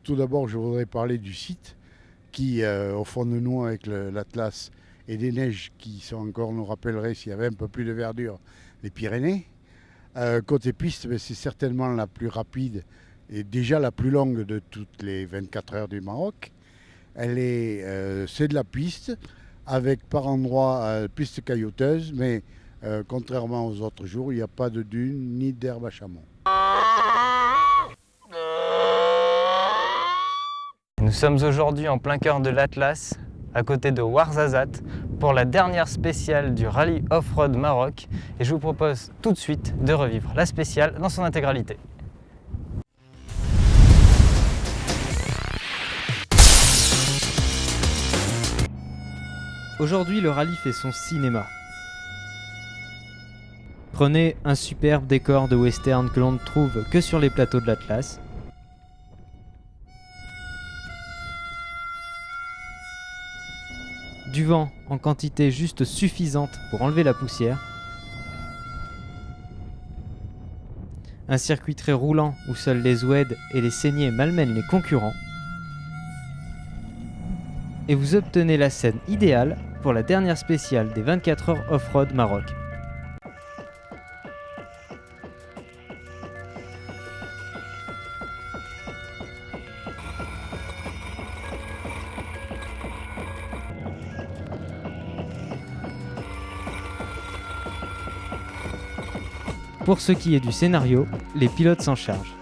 tout d'abord, je voudrais parler du site qui, au fond de nous, avec l'Atlas et des neiges qui sont encore, nous rappelleraient, s'il y avait un peu plus de verdure, les Pyrénées. Côté piste, c'est certainement la plus rapide et déjà la plus longue de toutes les 24 heures du Maroc. C'est de la piste, avec par endroits piste caillouteuse, mais contrairement aux autres jours, il n'y a pas de dunes ni d'herbe à chameau. Nous sommes aujourd'hui en plein cœur de l'Atlas, à côté de Ouarzazate, pour la dernière spéciale du Rallye Off-Road Maroc. Et je vous propose tout de suite de revivre la spéciale dans son intégralité. Aujourd'hui, le rallye fait son cinéma. Prenez un superbe décor de western que l'on ne trouve que sur les plateaux de l'Atlas. Du vent en quantité juste suffisante pour enlever la poussière. Un circuit très roulant où seuls les oueds et les saignées malmènent les concurrents. Et vous obtenez la scène idéale pour la dernière spéciale des 24 heures off-road Maroc. Pour ce qui est du scénario, les pilotes s'en chargent.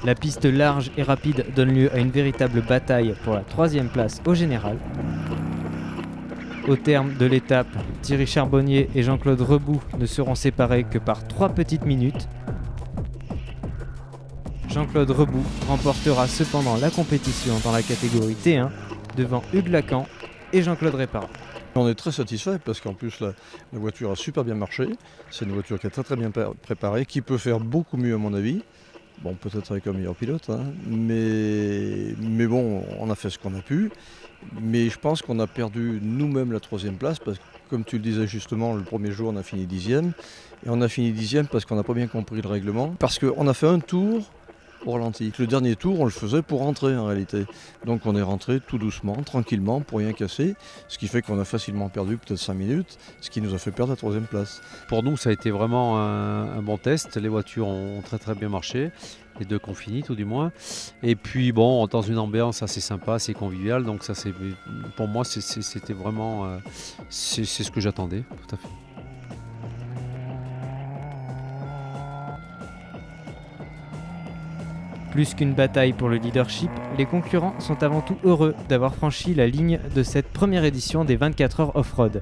La piste large et rapide donne lieu à une véritable bataille pour la 3e place au général. Au terme de l'étape, Thierry Charbonnier et Jean-Claude Rebout ne seront séparés que par 3 petites minutes. Jean-Claude Rebout remportera cependant la compétition dans la catégorie T1 devant Hugues Lacan et Jean-Claude Répara. On est très satisfait parce qu'en plus la voiture a super bien marché. C'est une voiture qui est très bien préparée, qui peut faire beaucoup mieux à mon avis. Bon, peut-être avec un meilleur pilote, hein. Mais bon, on a fait ce qu'on a pu. Mais je pense qu'on a perdu nous-mêmes la 3e place parce que, comme tu le disais justement, le premier jour, on a fini 10e. Et on a fini 10e parce qu'on n'a pas bien compris le règlement. Parce qu'on a fait un tour au ralenti. Le dernier tour, on le faisait pour rentrer en réalité. Donc on est rentré tout doucement, tranquillement, pour rien casser. Ce qui fait qu'on a facilement perdu peut-être 5 minutes, ce qui nous a fait perdre la 3e place. Pour nous, ça a été vraiment un bon test. Les voitures ont très bien marché. Les deux qu'on finit tout du moins. Et puis bon, dans une ambiance assez sympa, assez conviviale. Donc ça, pour moi, c'était vraiment c'est ce que j'attendais, tout à fait. Plus qu'une bataille pour le leadership, les concurrents sont avant tout heureux d'avoir franchi la ligne de cette première édition des 24 heures off-road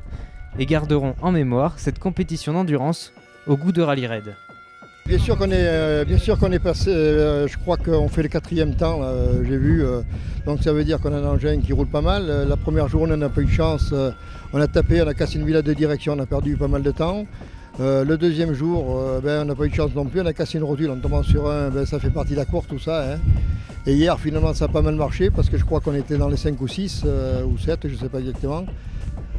et garderont en mémoire cette compétition d'endurance au goût de rallye raid. Bien sûr qu'on est passé, je crois qu'on fait le 4e temps, j'ai vu, donc ça veut dire qu'on a un engin qui roule pas mal. La première journée on n'a pas eu de chance, on a tapé, on a cassé une villa de direction, on a perdu pas mal de temps. Le deuxième jour, on n'a pas eu de chance non plus, on a cassé une rotule en tombant sur un, ça fait partie de la course tout ça. Hein. Et hier finalement ça a pas mal marché parce que je crois qu'on était dans les 5 ou 6 ou 7, je ne sais pas exactement.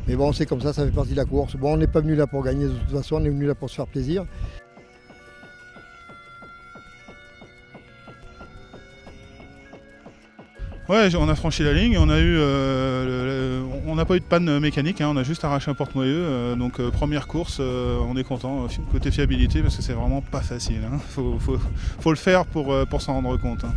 Mais bon c'est comme ça fait partie de la course. Bon on n'est pas venu là pour gagner de toute façon, on est venu là pour se faire plaisir. Ouais, on a franchi la ligne, on n'a pas eu de panne mécanique, hein, on a juste arraché un porte-moyeu, donc première course, on est content, côté fiabilité, parce que c'est vraiment pas facile, hein. Faut le faire pour s'en rendre compte. Hein.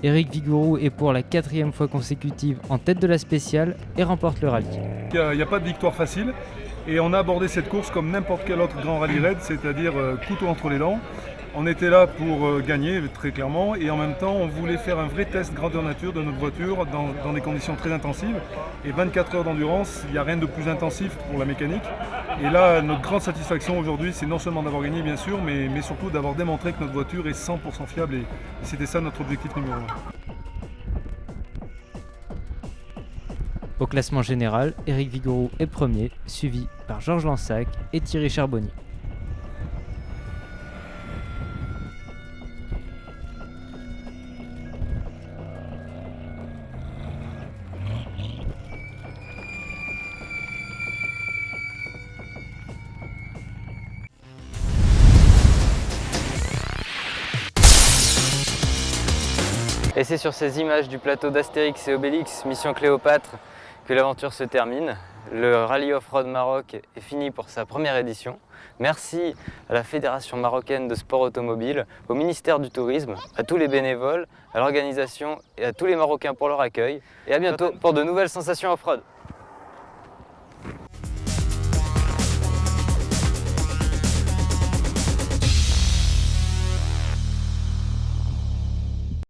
Éric Vigouroux est pour la 4e fois consécutive en tête de la spéciale et remporte le rallye. Il n'y a pas de victoire facile et on a abordé cette course comme n'importe quel autre grand rallye raid, c'est-à-dire couteau entre les dents. On était là pour gagner, très clairement, et en même temps, on voulait faire un vrai test grandeur nature de notre voiture dans des conditions très intensives. Et 24 heures d'endurance, il n'y a rien de plus intensif pour la mécanique. Et là, notre grande satisfaction aujourd'hui, c'est non seulement d'avoir gagné, bien sûr, mais surtout d'avoir démontré que notre voiture est 100% fiable. Et c'était ça notre objectif numéro 1. Au classement général, Éric Vigouroux est premier, suivi par Georges Lansac et Thierry Charbonnier. Et c'est sur ces images du plateau d'Astérix et Obélix, Mission Cléopâtre, que l'aventure se termine. Le Rallye Off-Road Maroc est fini pour sa première édition. Merci à la Fédération marocaine de sport automobile, au ministère du Tourisme, à tous les bénévoles, à l'organisation et à tous les Marocains pour leur accueil. Et à bientôt pour de nouvelles sensations off-road.